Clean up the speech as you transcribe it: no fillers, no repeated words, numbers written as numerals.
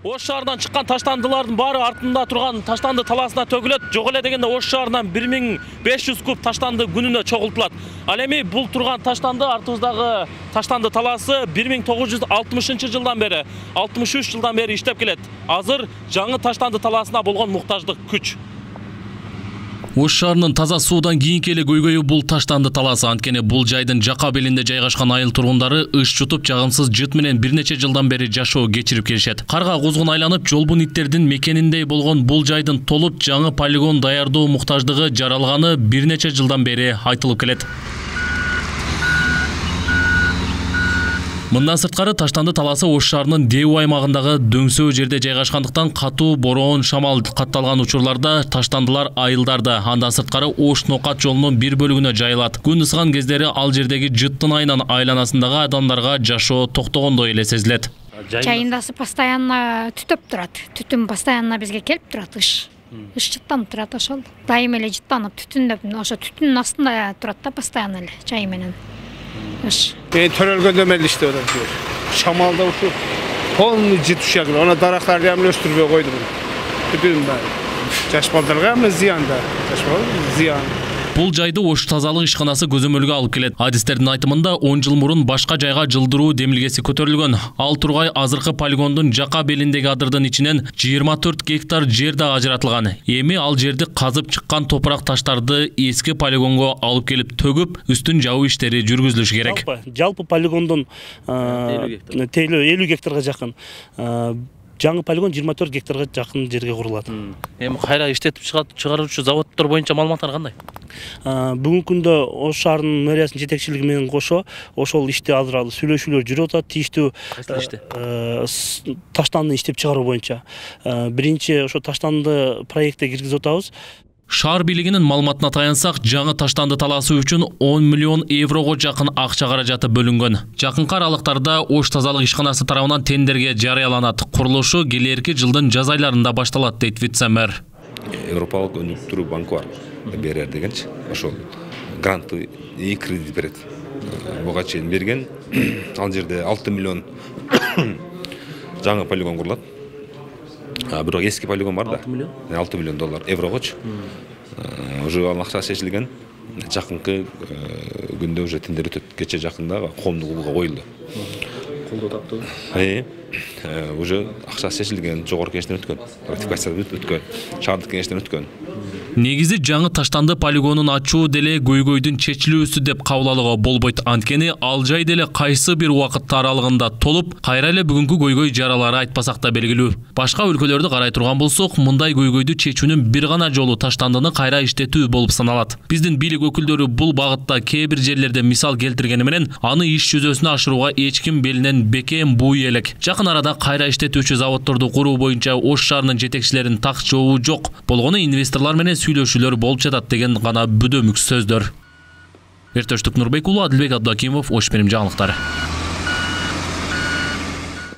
Ош шаарынан чыккан таштандылардын баары артында турган таштанды талаасына төгүлөт. Жок эле дегенде Ош шаарынан 1500 куб таштанды күнүнө чогултулат. Ал эми бул турган таштанды артыбыздагы таштанды талаасы 1960 бери, 63 жылдан бери иштеп келет. Азыр жаңы таштанды талаасына болгон муктаждык күч. Ош шаарынын таза суудан кийинки эле көйгөйү бул таштанды талаасы. Анткени бул жайдын жака белинде жайгашкан айыл тургундары ыш чутуп жагымсыз жыт менен бир нече жылдан бери жашоо кечирип келишет. Карга кузгун айланып, жолбун иттердин мекениндей болгон бул жайдын толуп жаңы полигон даярдоо муктаждыгы жаралганы бир нече жылдан бери айтылып келет. Мындан сырткары таштанды талаасы Ош шаарынын Деу аймагындагы дөңсөө жерде жайгашкандыктан катуу бороон, шамал катталган учурларда таштандылар айылдарда. Андан сырткары Ош Нокат жолунун бир бөлүгүнө жайылат. Күн ысыган кездери ал жердеги жыттын айынан айланасындагы адамдарга жашоо токтогондой эле сезилет. Жайындасы постоянно түтөп турат. Түтүн постоянно бизге келип турат, ыш жыттанып турат ошол. Дайым эле жыттанып, түтүндөп, ошо түтүнүн астында турат да постоянно эле жай менен. Ben törölgöndө мели иштеп атат. Шамалда ушу полный жыт ушагы. Ана дарактарды ham өстүрбөй койдум. Бүтүн баары. Жаш балдарга ham зыян да. Жаш балдар зыян. Бул жайды Ош тазалык ишканасы көзөмөлгө алып келет. Адистердин айтымында 10 жыл мурун башка жайга жылдыруу демилгеси көтөрүлгөн. Ал тургай азыркы полигондун жака белиндеги адырдын ичинен 24 гектар жер да ажыратылган. Эми ал жерди казып чыккан топурак таштарды эски полигонго алып келип төгүп, үстүн жабуу иштери жүргүзүлүшү керек. Жалпы полигондун 50 гектарга жакын жаңы полигон 24 гектарга жакын жерге курулат. Эми кайра иштетип чыгаруучу заводдор боюнча маалыматтар кандай? Бүгүнкү күндө Ош шаарынын мэриясынын жетекчилиги менен кошо ошол ишти азыр сүйлөшүүлөр жүрүп атат. Тийиштүү таштанды иштеп чыгаруу боюнча. Биринчи ошо таштанды проектке киргизип атабыз. Шаар бийлигинин маалыматына таянсак, жаңы таштанды талаасы үчүн 10 миллион еврого жакын акча каражаты бөлүнгөн. Жакынкы аралыктарда Ош тазалык ишканасы тарабынан тендерге жарыяланат. Курулушу келерки жылдын жаз айларында башталат, дейт вице-мэр. Европалык өнүктүрүү банкы бар. БРР дегенчи, ошол грантты и кредит берет. Буга чейин берген. Ал жерде 6 миллион жаңы полигон курулат. Бирок эски полигон бар да. 6 миллион доллар еврогочу. Уже ал акча чечилген. Жакынкы күндө уже тендер өтөт. Кече жакында коомдук клубга коюлду. Колдоо таптыбы? Уже акча чечилген, жогорку кеңештен өткөн. Ратификациядан өткөн. Шаардык кеңештен өткөн. Негизи жаңы таштанды полигонун ачуу деле көйгөйдүн чечилүүсү деп кабыл алууга болбойт. Анткени ал жай деле кайсы бир убакыт аралыгында толуп, кайра эле бүгүнкү көйгөй жаралары айтпасак да белгилүү. Башка өлкөлөрдү карай турган болсок, мындай көйгөйдү чечүүнүн бир гана жолу таштандыны кайра иштетүү болуп саналат. Биздин бийлик өкүлдөрү бул багытта кээ бир жерлерде мисал келтиргени менен, аны иш жүзөсүнө ашырууга эч ким белинен бекем бууй элек. Жакын арада кайра иштетүүчү заводдорду куруу боюнча Ош шаарынын жетекчилеринин так жообу жок. Болгону инвесторлор менен сүйлөшүүлөр болуп жатат деген гана бүдөмүк сөздөр. Эртөштүк Нурбек уулу, Адилбек Абдакимов, Ош менен жаңылыктар.